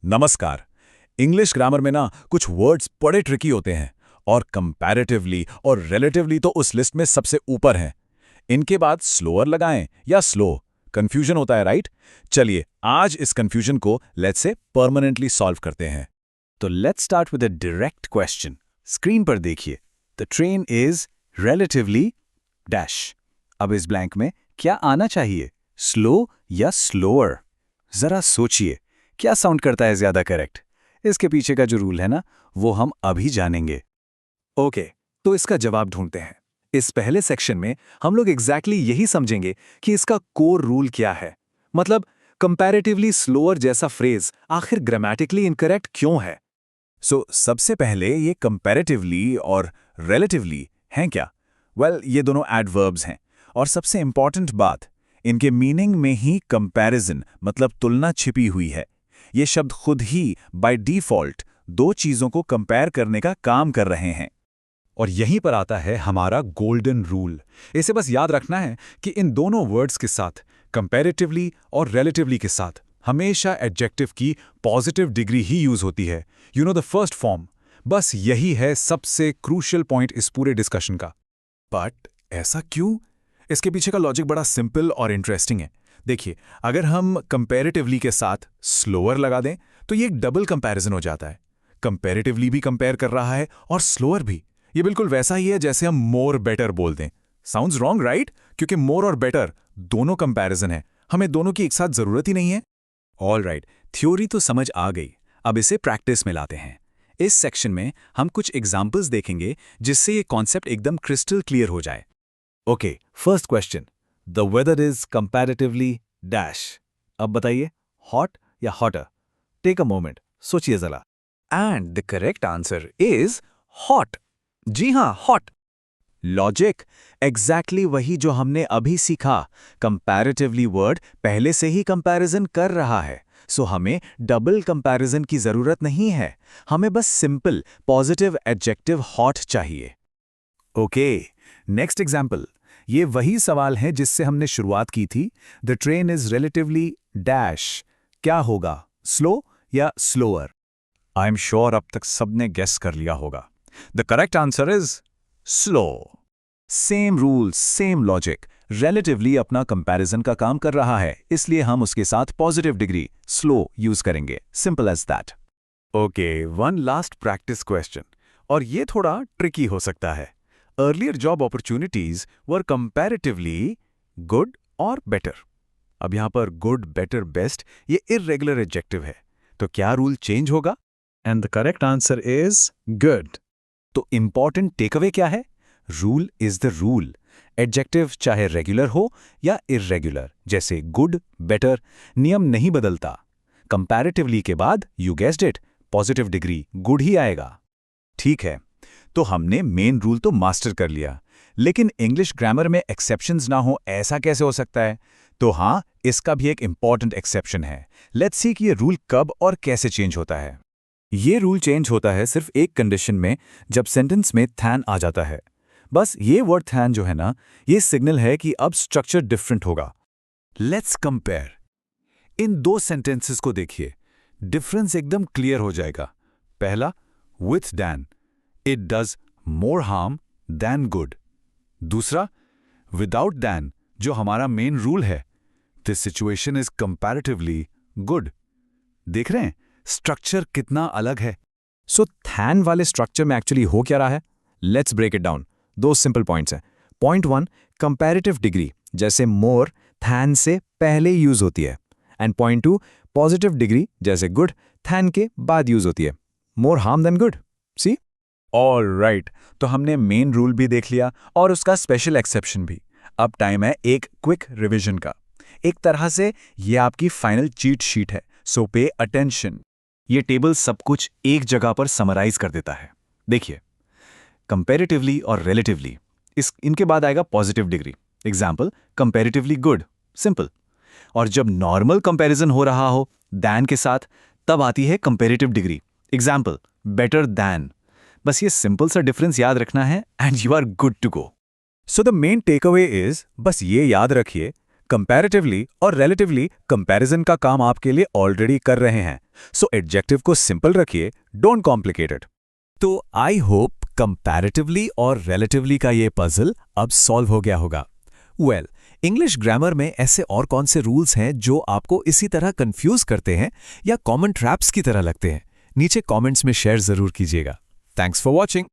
नमस्कार। English grammar में ना कुछ वर्ड्स बड़े ट्रिकी होते हैं और कंपैरेटिवली और रिलेटिवली तो उस लिस्ट में सबसे ऊपर हैं। इनके बाद स्लोअर लगाएं या स्लो, कंफ्यूजन होता है, राइट? चलिए आज इस कंफ्यूजन को लेट्स से परमानेंटली सॉल्व करते हैं। तो let's start with a direct question. Screen पर देखिए, the train is relatively dash. अब इस ब्लैंक में क्या आना चाहिए, स्लो या स्लोअर? जरा सोचिए, क्या साउंड करता है ज्यादा करेक्ट? इसके पीछे का जो रूल है ना, वो हम अभी जानेंगे। ओके, तो इसका जवाब ढूंढते हैं। इस पहले सेक्शन में हम लोग एग्जैक्टली यही समझेंगे कि इसका कोर रूल क्या है। मतलब कंपैरेटिवली स्लोअर जैसा फ्रेज आखिर ग्रामेटिकली इनकरेक्ट क्यों है। सबसे पहले ये कंपैरेटिवली और रिलेटिवली हैं क्या? ये दोनों एडवर्ब्स हैं और सबसे इंपॉर्टेंट बात, इनके मीनिंग में ही कंपैरिजन मतलब तुलना छिपी हुई है। ये शब्द खुद ही बाय डिफॉल्ट दो चीजों को कंपेयर करने का काम कर रहे हैं। और यहीं पर आता है हमारा गोल्डन रूल। इसे बस याद रखना है कि इन दोनों वर्ड्स के साथ, कंपैरेटिवली और रिलेटिवली के साथ, हमेशा एडजेक्टिव की पॉजिटिव डिग्री ही यूज होती है। You know the first form. बस यही है सबसे क्रूशियल पॉइंट इस पूरे डिस्कशन का। बट ऐसा क्यों? इसके पीछे का लॉजिक बड़ा सिंपल और इंटरेस्टिंग है। देखिए, अगर हम कंपैरेटिवली के साथ स्लोअर लगा दें तो ये एक डबल कंपैरिजन हो जाता है। कंपैरेटिवली भी कंपेयर कर रहा है और स्लोअर भी। ये बिल्कुल वैसा ही है जैसे हम मोर बेटर बोल दें। Sounds wrong, right? क्योंकि मोर और बेटर दोनों कंपैरिजन है, हमें दोनों की एक साथ जरूरत ही नहीं है। ऑल राइट, थ्योरी तो समझ आ गई, अब इसे प्रैक्टिस में लाते हैं। इस सेक्शन में हम कुछ एग्जाम्पल्स देखेंगे जिससे ये कॉन्सेप्ट एकदम क्रिस्टल क्लियर हो जाए। Okay, first question, the weather is comparatively dash. अब बताइए, हॉट या हॉटर? टेक अ मोमेंट, सोचिए जरा। And the correct answer is hot. जी हाँ, हॉट। लॉजिक एग्जैक्टली वही जो हमने अभी सीखा। कंपैरेटिवली वर्ड पहले से ही कंपैरिजन कर रहा है, सो हमें डबल कंपैरिजन की जरूरत नहीं है। हमें बस सिंपल पॉजिटिव एडजेक्टिव हॉट चाहिए। Okay, next example. ये वही सवाल है जिससे हमने शुरुआत की थी। The train is relatively dash. क्या होगा, स्लो या स्लोअर? आई एम श्योर अब तक सबने गेस कर लिया होगा। The correct answer is slow. Same rule, same logic. Relatively अपना कंपैरिजन का काम कर रहा है, इसलिए हम उसके साथ पॉजिटिव डिग्री स्लो यूज करेंगे। Simple as that. Okay, one last practice question, और ये थोड़ा ट्रिकी हो सकता है। Earlier job opportunities were comparatively good और बेटर। अब यहां पर गुड, बेटर, बेस्ट ये इर्रेगुलर एडजेक्टिव है, तो क्या रूल चेंज होगा? And the correct answer is good. तो इंपॉर्टेंट टेकअवे क्या है? Rule is the rule. Adjective चाहे रेगुलर हो या इर्रेगुलर, जैसे गुड, बेटर, नियम नहीं बदलता। कंपैरेटिवली के बाद you guessed it, positive degree good ही आएगा। ठीक है, तो हमने मेन रूल तो मास्टर कर लिया, लेकिन इंग्लिश ग्रामर में एक्सेप्शंस ना हो ऐसा कैसे हो सकता है? तो हाँ, इसका भी एक इंपॉर्टेंट एक्सेप्शन है। लेट्स सी कि ये रूल कब और कैसे चेंज होता है। ये रूल चेंज होता है सिर्फ एक कंडीशन में, जब सेंटेंस में थैन आ जाता है। बस ये वर्ड थैन जो है ना, ये सिग्नल है कि अब स्ट्रक्चर डिफरेंट होगा। Let's compare. इन दो सेंटेंसेस को देखिए, डिफरेंस एकदम क्लियर हो जाएगा। पहला, with than, it does more harm than good. दूसरा, विदाउट डैन, जो हमारा मेन रूल है, this situation is comparatively good. देख रहे हैं स्ट्रक्चर कितना अलग है? सो थैन वाले स्ट्रक्चर में एक्चुअली हो क्या रहा है? Let's break it down. दो सिंपल पॉइंट्स हैं। पॉइंट 1, कंपैरेटिव डिग्री जैसे मोर थैन से पहले यूज होती है, एंड पॉइंट 2, पॉजिटिव डिग्री जैसे गुड थैन के बाद यूज होती है। More harm than good. See? All right, तो हमने मेन रूल भी देख लिया और उसका स्पेशल एक्सेप्शन भी। अब टाइम है एक क्विक रिवीजन का। एक तरह से ये आपकी फाइनल चीट शीट है, सो पे अटेंशन। ये टेबल सब कुछ एक जगह पर समराइज कर देता है। देखिए, कंपैरेटिवली और रिलेटिवली, इनके बाद आएगा positive degree. Example, comparatively good, simple. और जब नॉर्मल कंपैरिजन हो रहा हो दैन के साथ, तब आती है comparative degree. Example, better than. बस ये सिंपल सा डिफरेंस याद रखना है and you are good to go. So the main takeaway is, बस ये याद रखिए, कंपैरेटिवली और रिलेटिवली कंपैरिजन का काम आपके लिए ऑलरेडी कर रहे हैं। सो एडजेक्टिव को सिंपल रखिए, डोंट कॉम्प्लिकेट इट। तो आई होप कंपैरेटिवली और रिलेटिवली का ये पजल अब सॉल्व हो गया होगा। वेल, इंग्लिश ग्रामर में ऐसे और कौन से रूल्स हैं जो आपको इसी तरह कंफ्यूज करते हैं या कॉमन ट्रैप्स की तरह लगते हैं? नीचे कमेंट्स में शेयर जरूर कीजिएगा। Thanks for watching.